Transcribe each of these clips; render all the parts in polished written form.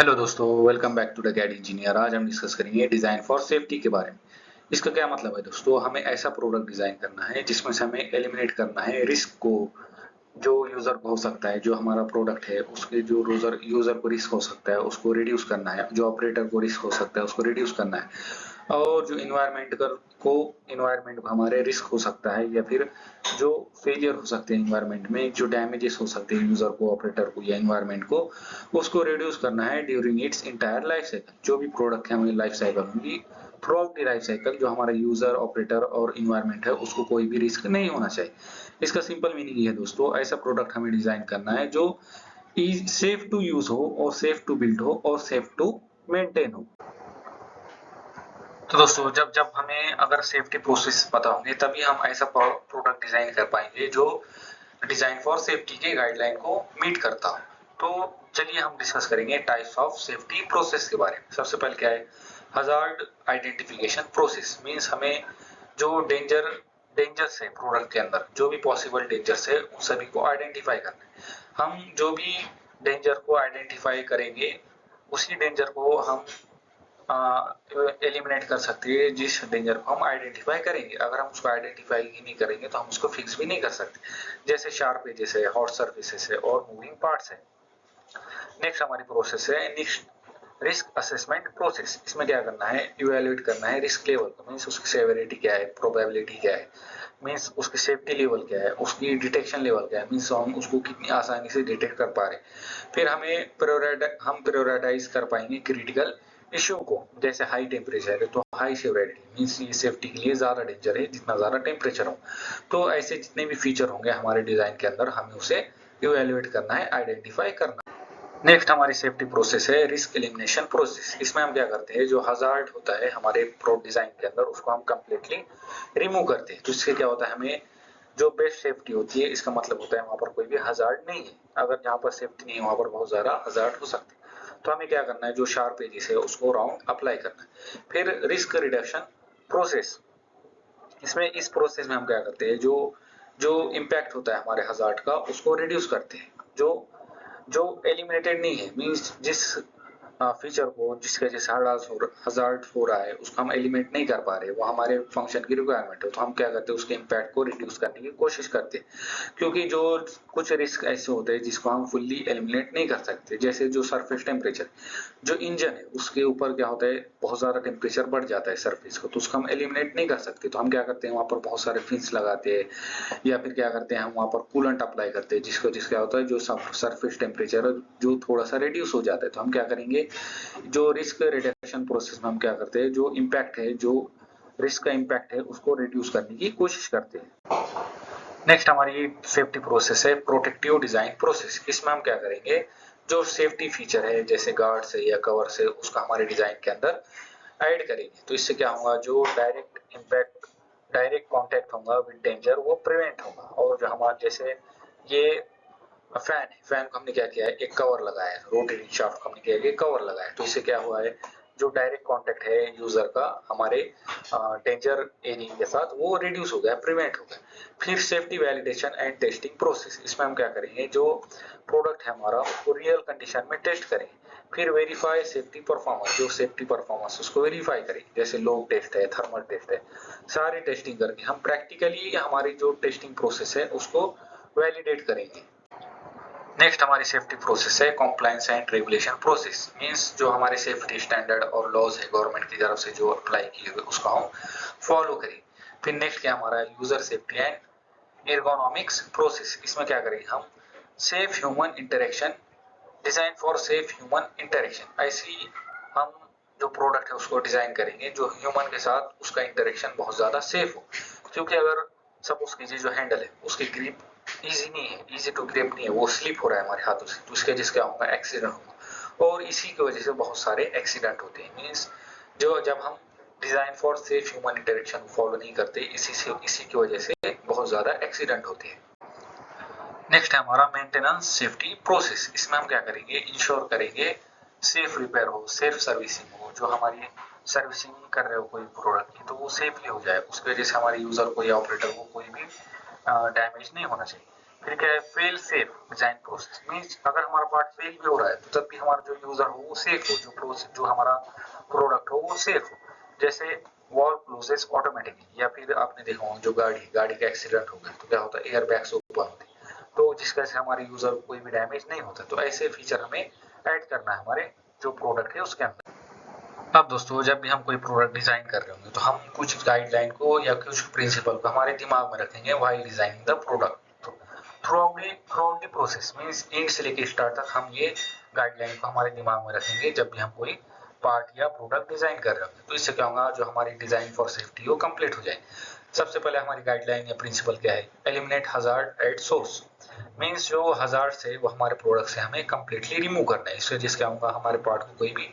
Hello दोस्तों, welcome back to the Gad Engineer. आज हम डिस्कस करेंगे डिजाइन फॉर सेफ्टी के बारे में। इसका क्या मतलब है दोस्तों? हमें ऐसा प्रोडक्ट डिजाइन करना है जिसमें से हमें एलिमिनेट करना है रिस्क को, जो यूजर को हो सकता है, जो हमारा प्रोडक्ट है उसके जो यूजर यूजर को रिस्क हो सकता है उसको रिड्यूस करना है, जो ऑपरेटर को रिस्क हो सकता है उसको रिड्यूस करना है, और जो इन्वायरमेंट को हमारे रिस्क हो सकता है या फिर जो फेलियर हो सकते हैं इन्वायरमेंट में, जो डैमेजेस हो सकते हैं यूजर को, ऑपरेटर को या इन्वायरमेंट को, उसको रिड्यूस करना है during its entire life cycle. जो भी प्रोडक्ट है हमारी लाइफ साइकिल होंगी, through out the life cycle जो हमारा यूजर, ऑपरेटर और इन्वायरमेंट है उसको कोई भी रिस्क नहीं होना चाहिए। इसका सिंपल मीनिंग ये है दोस्तों, ऐसा प्रोडक्ट हमें डिजाइन करना है जो सेफ टू यूज हो और सेफ टू बिल्ड हो और सेफ टू मेंटेन हो। तो दोस्तों, जब जब हमें अगर सेफ्टी प्रोसेस पता होंगे तभी हम ऐसा प्रोडक्ट डिजाइन कर पाएंगे जो डिजाइन फॉर सेफ्टी के गाइडलाइन को मीट करता हो। तो चलिए हम डिस्कस करेंगे टाइप्स ऑफ सेफ्टी प्रोसेस के बारे में। सबसे पहले क्या है? Hazard identification process. मींस हमें जो डेंजर्स है प्रोडक्ट के अंदर, जो भी पॉसिबल डेंजर्स है उन सभी को आइडेंटिफाई करना है। हम जो भी डेंजर को आइडेंटिफाई करेंगे उसी डेंजर को हम एलिमिनेट कर सकते हैं जिस डेंजर को हम आइडेंटिफाई करेंगे। अगर हम उसको आइडेंटिफाई ही नहीं करेंगे तो हम उसको फिक्स भी नहीं कर सकते, जैसे शार्प एजेस है, हॉट सर्फेसेस है और मूविंग पार्ट्स है। नेक्स्ट हमारी प्रोसेस है रिस्क असेसमेंट प्रोसेस। इसमें क्या करना है? इवेल्युएट करना है रिस्क लेवल, मींस उसकी सेवेरिटी क्या है, प्रोबेबिलिटी क्या है, मींस उसकी सेफ्टी लेवल क्या है, उसकी डिटेक्शन लेवल क्या है, मींस हम उसको कितनी आसानी से डिटेक्ट कर पा रहे हैं। फिर हम प्रायोरिटाइज कर पाएंगे क्रिटिकल इश्यू को, जैसे हाई टेम्परेचर है तो हाई सेवेरिटी, मींस ये सेफ्टी के लिए ज्यादा डेंजर है जितना ज्यादा टेम्परेचर हो। तो ऐसे जितने भी फीचर होंगे हमारे डिजाइन के अंदर हमें उसे इवेल्युएट करना है, आइडेंटिफाई करना है। नेक्स्ट हमारी सेफ्टी प्रोसेस है रिस्क एलिमिनेशन प्रोसेस। इसमें हम क्या करते हैं? जो हजार्ड होता है हमारे प्रो डिजाइन के अंदर उसको हम कंप्लीटली रिमूव करते हैं। तो इससे क्या होता है? हमें जो बेस्ट सेफ्टी होती है, इसका मतलब होता है वहां पर कोई भी हजार्ड नहीं है। अगर जहां पर सेफ्टी नहीं है वहां पर बहुत ज्यादा हजार्ड हो सकते हैं। तो हमें क्या करना है? जो शार्प एजेस है उसको राउंड अप्लाई करना है। फिर रिस्क रिडक्शन प्रोसेस। इसमें इस प्रोसेस में हम क्या करते हैं? जो जो इम्पैक्ट होता है हमारे हजार्ड का उसको रिड्यूस करते हैं। जो जो एलिमिनेटेड नहीं है, मींस जिस फीचर को जिसके वजह से हजार्ड हो रहा है उसको हम एलिमिनेट नहीं कर पा रहे, वो हमारे फंक्शन की रिक्वायरमेंट है, तो हम क्या करते हैं? उसके इम्पैक्ट को रिड्यूस करने की कोशिश करते हैं। क्योंकि जो कुछ रिस्क ऐसे होते हैं जिसको हम फुल्ली एलिमिनेट नहीं कर सकते, जैसे जो सरफेस टेम्परेचर, जो इंजन है उसके ऊपर क्या होता है? बहुत ज्यादा टेम्परेचर बढ़ जाता है सरफेस को, तो उसको हम एलिमिनेट नहीं कर सकते। तो हम क्या करते हैं? वहां पर बहुत सारे फिन्स लगाते हैं या फिर क्या करते हैं? हम वहां पर कूलेंट अप्लाई करते हैं, जिसको जिसका होता है जो सरफेस टेम्परेचर जो थोड़ा सा रिड्यूस हो जाता है। तो हम क्या करेंगे? जो रिस्क रिडक्शन प्रोसेस में हम क्या करते हैं? जो इम्पैक्ट है, जो रिस्क का इम्पैक्ट है उसको रिड्यूस करने की कोशिश करते हैं। नेक्स्ट हमारी सेफ्टी प्रोसेस है प्रोटेक्टिव डिजाइन प्रोसेस। इसमें हम क्या करेंगे? जो सेफ्टी फीचर है जैसे गार्ड्स है या कवर्स है उसका हमारे डिजाइन के अंदर ऐड करेंगे। तो इससे क्या होगा? जो डायरेक्ट कांटेक्ट होगा विद डेंजर वो प्रिवेंट होगा। और जो हमारे जैसे ये फैन को हमने क्या किया है? एक कवर लगाया है, रोटेटिंग शाफ्ट को हमने क्या किया? कवर लगाया है। तो इससे क्या हुआ है? जो डायरेक्ट कांटेक्ट है यूजर का हमारे डेंजर एरिया के साथ वो रिड्यूस हो गया, प्रिवेंट हो गया। फिर safety validation and testing process. इसमें हम क्या करेंगे? जो प्रोडक्ट है हमारा उसको रियल कंडीशन में टेस्ट करेंगे। फिर वेरीफाई सेफ्टी परफॉर्मेंस, जो सेफ्टी परफॉर्मेंस उसको वेरीफाई करेंगे, जैसे लोग टेस्ट है, थर्मल टेस्ट है, सारी टेस्टिंग करके हम प्रैक्टिकली हमारी जो टेस्टिंग प्रोसेस है उसको वैलिडेट करेंगे। नेक्स्ट हमारी सेफ्टी प्रोसेस है compliance and regulation process. Means जो हमारे सेफ्टी स्टैंडर्ड और लॉज है गवर्नमेंट की तरफ से जो अप्लाई किए हुए उसको हम फॉलो करें। फिर नेक्स्ट क्या हमारा? User safety and ergonomics process. इसमें क्या करेंगे? हम safe human interaction, design for safe human interaction. ऐसी हम जो प्रोडक्ट है उसको डिजाइन करेंगे जो ह्यूमन के साथ उसका इंटरेक्शन बहुत ज्यादा सेफ हो। क्योंकि अगर सपोज कीजिए जो हैंडल है उसकी ग्रिप इजी नहीं है, इजी टू ग्रिप नहीं है, वो स्लिप हो रहा है हमारे हाथों से, तो उसके वजह से क्या होगा? एक्सीडेंट होगा। और इसी की वजह से बहुत सारे एक्सीडेंट होते हैं। मीन्स जो जब हम design for safe human interaction follow नहीं करते, इसी की वजह से बहुत ज्यादा एक्सीडेंट होते हैं। नेक्स्ट है हमारा मेंटेनेंस सेफ्टी प्रोसेस। इसमें हम क्या करेंगे? इंश्योर करेंगे सेफ रिपेयर हो, सेफ सर्विसिंग हो। जो हमारी सर्विसिंग कर रहे हो कोई प्रोडक्ट की तो वो सेफली हो जाए, उसकी वजह से हमारे यूजर को या ऑपरेटर को कोई भी डैमेज नहीं होना चाहिए। फिर क्या है? Fail safe design process means अगर हमारा पार्ट फेल भी हो रहा है तो तब भी हमारा जो यूजर हो वो सेफ हो, जो प्रोसेस जो हमारा प्रोडक्ट हो वो सेफ हो। जैसे वॉल क्लोजेस ऑटोमेटिकली, या फिर आपने देखा होगा जो गाड़ी का एक्सीडेंट हो गया तो क्या होता है, एयर बैग्स ओपन होते तो जिसकी वजह से हमारे यूजर को कोई भी डैमेज नहीं होता। तो ऐसे फीचर हमें ऐड करना है हमारे जो प्रोडक्ट है उसके अंदर। अब दोस्तों जब भी हम कोई प्रोडक्ट डिजाइन कर रहे होंगे तो हम कुछ गाइडलाइन को या कुछ प्रिंसिपल को हमारे दिमाग में रखेंगे while designing the product. Through out the process means and से लेके स्टार्ट तक हम ये गाइडलाइन को हमारे दिमाग में रखेंगे जब भी हम कोई पार्ट या प्रोडक्ट डिजाइन कर रहे होंगे। तो इससे क्या होगा, जो हमारी डिजाइन फॉर सेफ्टी वो कंप्लीट हो जाए। सबसे पहले हमारी गाइडलाइन या प्रिंसिपल क्या है, eliminate hazard at source means जो हजार्ड है वो हमारे प्रोडक्ट से हमें कंप्लीटली रिमूव करना है। इससे जिससे क्या होगा, हमारे पार्ट को कोई भी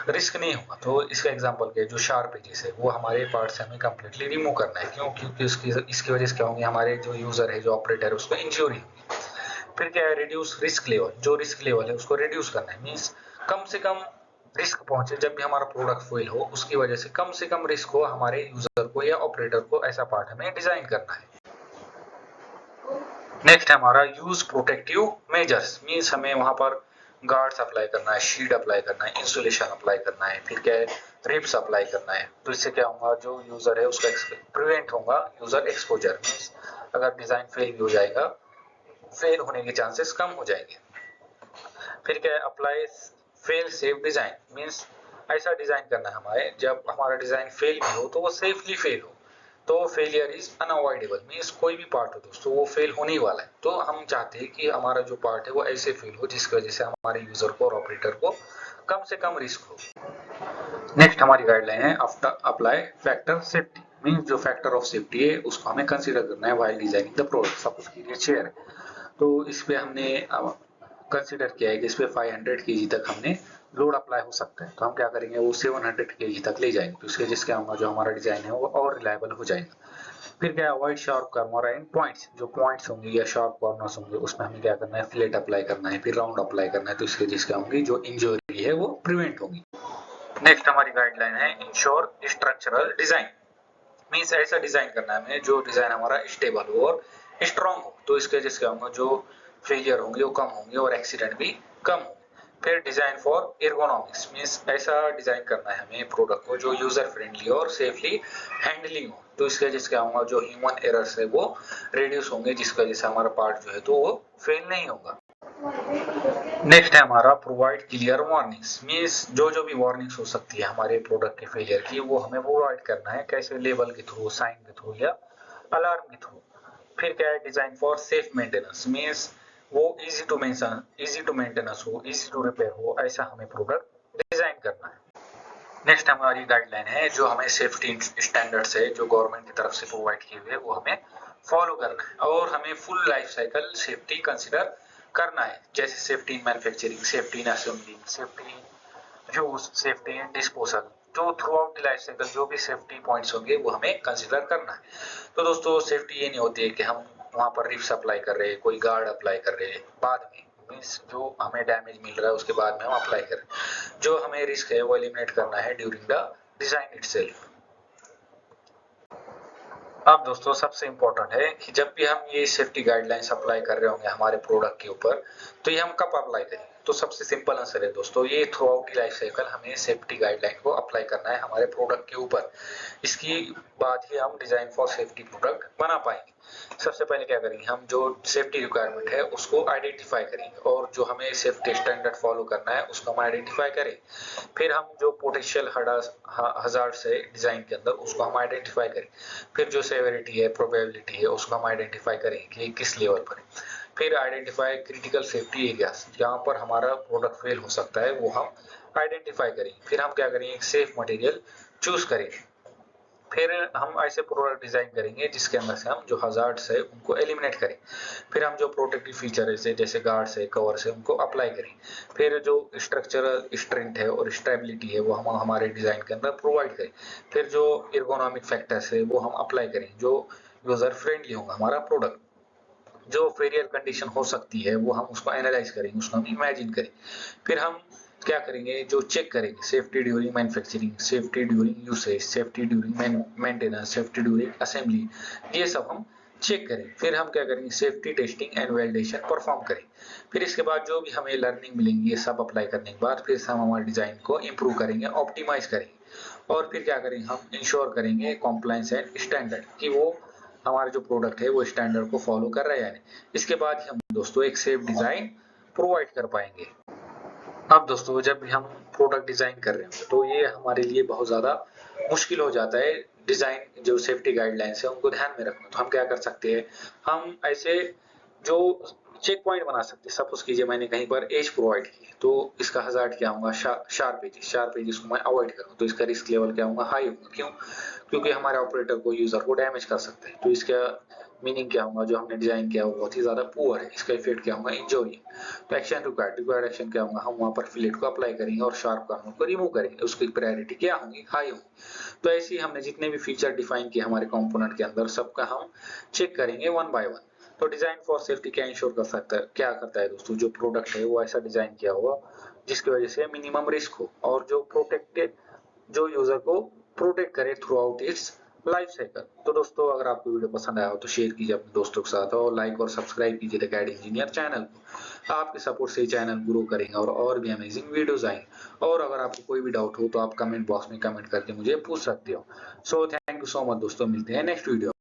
रिस्क नहीं होगा। तो इसका एग्जांपल क्या है, जो शार्प एजेस है वो हमारे पार्ट से हमें कंप्लीटली रिमूव करना है। क्यों? क्योंकि इसकी वजह से क्या होंगे, हमारे जो यूजर है जो ऑपरेटर है उसको इंजरी होगी। फिर क्या है, रिड्यूस रिस्क लेवल, जो रिस्क लेवल है उसको रिड्यूस करना है मींस कम से कम रिस्क पहुंचे जब भी हमारा प्रोडक्ट फेल हो, उसकी वजह से कम रिस्क हो हमारे यूजर को या ऑपरेटर को, ऐसा पार्ट हमें डिजाइन करना है। नेक्स्ट है हमारा यूज प्रोटेक्टिव मेजर्स मींस हमें वहां पर गार्ड्स अप्लाई करना है, शीट अप्लाई करना है, इंसुलेशन अप्लाई करना है, फिर क्या है, रिप्स अप्लाई करना है। तो इससे क्या होगा, जो यूजर है उसका प्रिवेंट होगा यूजर एक्सपोजर मींस अगर डिजाइन फेल भी हो जाएगा, फेल होने के चांसेस कम हो जाएंगे। फिर क्या है, apply fail safe design means ऐसा डिजाइन करना है हमारे जब हमारा डिजाइन फेल भी हो तो वो सेफली फेल हो। तो फेलियर इज अनअवॉइडेबल मींस कोई भी पार्ट हो दोस्तों वो फेल होने ही वाला है। तो हम चाहते हैं कि हमारा जो पार्ट है वो ऐसे फेल हो जिसकी वजह से हमारे यूजर को और ऑपरेटर को कम से कम रिस्क हो। नेक्स्ट हमारी गाइडलाइन है after apply factor safety means जो फैक्टर ऑफ सेफ्टी है उसको हमें कंसीडर करना है while designing the product. Suppose कीजिए चेयर है, तो इस पे हमने कंसीडर किया है कि इस पे 500 केजी तक हमने लोड अप्लाई हो सकता है। तो हम क्या करेंगे, वो 700 केजी तक ले जाएंगे। तो इसके वजह से क्या होगा, जो हमारा डिजाइन है वो और रिलायबल हो जाएगा। फिर क्या, avoid sharp corner and points, जो पॉइंट्स होंगे या शार्प कॉर्नर्स होंगे उसमें हमें क्या करना है, फ्लेट अप्लाई करना है, फिर राउंड अप्लाई करना है। तो इसके वजह से क्या होंगी, जो इंजरी है वो प्रिवेंट होगी। नेक्स्ट हमारी गाइडलाइन है इंश्योर स्ट्रक्चरल डिजाइन मींस ऐसा डिजाइन करना है हमें जो डिजाइन हमारा स्टेबल हो और स्ट्रॉन्ग हो। तो इसके वजह से क्या होगा, जो फेलियर होंगे वो कम होंगे और एक्सीडेंट भी कम होंगे। फिर डिजाइन फॉर एर्गोनॉमिक्स मींस ऐसा डिजाइन करना है हमें प्रोडक्ट को जो यूजर फ्रेंडली और सेफली हैंडलिंग हो। तो इसके वजह से क्या होगा, जो ह्यूमन एरर्स है वो रिड्यूस होंगे जिसकी वजह से हमारा पार्ट जो है तो वो फेल नहीं होगा। नेक्स्ट है हमारा प्रोवाइड क्लियर वार्निंग्स मींस जो भी वार्निंग्स हो सकती है हमारे प्रोडक्ट के फेलियर की वो हमें प्रोवाइड करना है। कैसे, लेबल के थ्रू, साइन के थ्रू या अलार्म के थ्रू। फिर क्या है, design for safe maintenance means वो इजी टू मेंटेनेंस हो, इजी टू रिपेयर हो, ऐसा हमें प्रोडक्ट डिजाइन करना है। नेक्स्ट हमारी गाइडलाइन है जो हमें सेफ्टी स्टैंडर्ड्स है जो गवर्नमेंट की तरफ से प्रोवाइड किए हुए वो हमें फॉलो करना है और हमें full life cycle safety consider करना है। जैसे safety in manufacturing, safety in assembly, safety use, safety in disposal. तो throughout the life cycle जो भी सेफ्टी पॉइंट्स होंगे वो हमें कंसीडर करना है। तो दोस्तों सेफ्टी ये नहीं होती है कि हम वहां पर रिप्स अप्लाई कर रहे हैं, कोई गार्ड अप्लाई कर रहे हैं बाद में मींस जो हमें डैमेज मिल रहा है उसके बाद में हम अप्लाई करें। जो हमें रिस्क है वो एलिमिनेट करना है ड्यूरिंग द डिजाइन इटसेल्फ। अब दोस्तों सबसे इम्पोर्टेंट है कि जब भी हम ये सेफ्टी गाइडलाइंस अप्लाई कर रहे होंगे हमारे प्रोडक्ट के ऊपर, तो ये हम कब अप्लाई करें। तो सबसे सिंपल आंसर है दोस्तों, ये through out the life cycle हमें सेफ्टी गाइडलाइन को अप्लाई करना है हमारे प्रोडक्ट के ऊपर। इसकी बाद ही हम डिजाइन फॉर सेफ्टी प्रोडक्ट बना पाएंगे। सबसे पहले क्या करेंगे, हम जो सेफ्टी रिक्वायरमेंट है उसको आइडेंटिफाई करेंगे और जो हमें सेफ्टी स्टैंडर्ड फॉलो करना है उसको हम आइडेंटिफाई करें। फिर हम जो पोटेंशियल हजार्ड्स है डिजाइन के अंदर उसको हम आइडेंटिफाई करें। फिर जो सेवेरिटी है, प्रोबेबिलिटी है, उसको हम आइडेंटिफाई करें कि किस लेवल पर है। फिर आइडेंटिफाई क्रिटिकल सेफ्टी एरियाज जहां पर हमारा प्रोडक्ट फेल हो सकता है वो हम आइडेंटिफाई करें। फिर हम क्या करेंगे, एक सेफ मटेरियल चूज करेंगे। फिर हम ऐसे प्रोडक्ट डिजाइन करेंगे जिसके अंदर से हम जो हजार्ड्स है उनको एलिमिनेट करें। फिर हम जो प्रोटेक्टिव फीचर है जैसे गार्ड्स है, कवर्स है, उनको अप्लाई करें। फिर जो स्ट्रक्चरल स्ट्रेंथ है और स्टेबिलिटी है वो हम हमारे डिजाइन के अंदर प्रोवाइड करें। फिर जो एर्गोनॉमिक फैक्टर्स है वो हम अप्लाई करें जो यूजर फ्रेंडली होगा हमारा प्रोडक्ट। जो फेलियर कंडीशन हो सकती है वो हम उसको एनालाइज करेंगे, उसको हम इमेजिन करें। फिर हम क्या करेंगे, जो चेक करेंगे safety during manufacturing, safety during usage, safety during maintenance, safety during assembly, ये सब हम चेक करें। फिर हम क्या करेंगे, safety testing and validation perform करें। फिर इसके बाद जो भी हमें लर्निंग मिलेंगी ये सब अप्लाई करने के बाद फिर हम हमारे डिजाइन को इम्प्रूव करेंगे, ऑप्टिमाइज करेंगे और फिर क्या करेंगे, हम इंश्योर करेंगे कॉम्प्लायंस एंड स्टैंडर्ड कि वो हमारा जो प्रोडक्ट है वो स्टैंडर्ड को फॉलो कर रहा है या नहीं। इसके बाद ही हम दोस्तों एक सेफ डिजाइन प्रोवाइड कर पाएंगे। अब दोस्तों जब भी हम प्रोडक्ट डिजाइन कर रहे हैं तो ये हमारे लिए बहुत ज्यादा मुश्किल हो जाता है। डिजाइन जो सेफ्टी गाइडलाइंस है उनको ध्यान में रखना, तो हम क्या कर सकते हैं, हम ऐसे जो चेक पॉइंट बना सकते हैं। सपोज कीजिए मैंने कहीं पर एज प्रोवाइड की तो इसका हजार्ड क्या होगा, शार्प एजेस को मैं अवॉइड करूँ तो इसका रिस्क लेवल क्या होगा, हाई होगा। क्यों? क्योंकि हमारे ऑपरेटर को, यूजर को डैमेज कर सकते हैं। तो इसका मीनिंग क्या होगा, जो हमने डिजाइन किया वो बहुत ही ज्यादा पुअर है, इसका इफेक्ट क्या होगा, इंजोरी। तो एक्शन रिक्वायर्ड एक्शन क्या होगा, हम वहां पर फिलेट को अप्लाई करेंगे और शार्प कार्नर को रिमूव करेंगे। उसकी प्रायोरिटी क्या होगी, हाई होगी। तो ऐसे ही हमने जितने भी फीचर डिफाइन किए हमारे कंपोनेंट के अंदर सबका हम चेक करेंगे वन बाय वन। तो डिजाइन फॉर सेफ्टी क्या इंश्योर कर सकता है, क्या करता है दोस्तों, जो प्रोडक्ट है वो ऐसा डिजाइन किया हुआ जिसकी वजह से मिनिमम रिस्क हो और जो प्रोटेक्टेड, जो यूजर को प्रोटेक्ट करे through out it's life cycle. तो दोस्तों अगर आपको वीडियो पसंद आया हो तो शेयर कीजिए अपने दोस्तों के साथ और लाइक और सब्सक्राइब कीजिए द गाइड इंजीनियर चैनल को। आपके सपोर्ट से चैनल ग्रो करेंगे और भी अमेजिंग वीडियोस आएंगे। और अगर आपको कोई भी डाउट हो तो आप कमेंट बॉक्स में कमेंट करके मुझे पूछ सकते हो। So thank you so much दोस्तों, मिलते हैं नेक्स्ट वीडियो।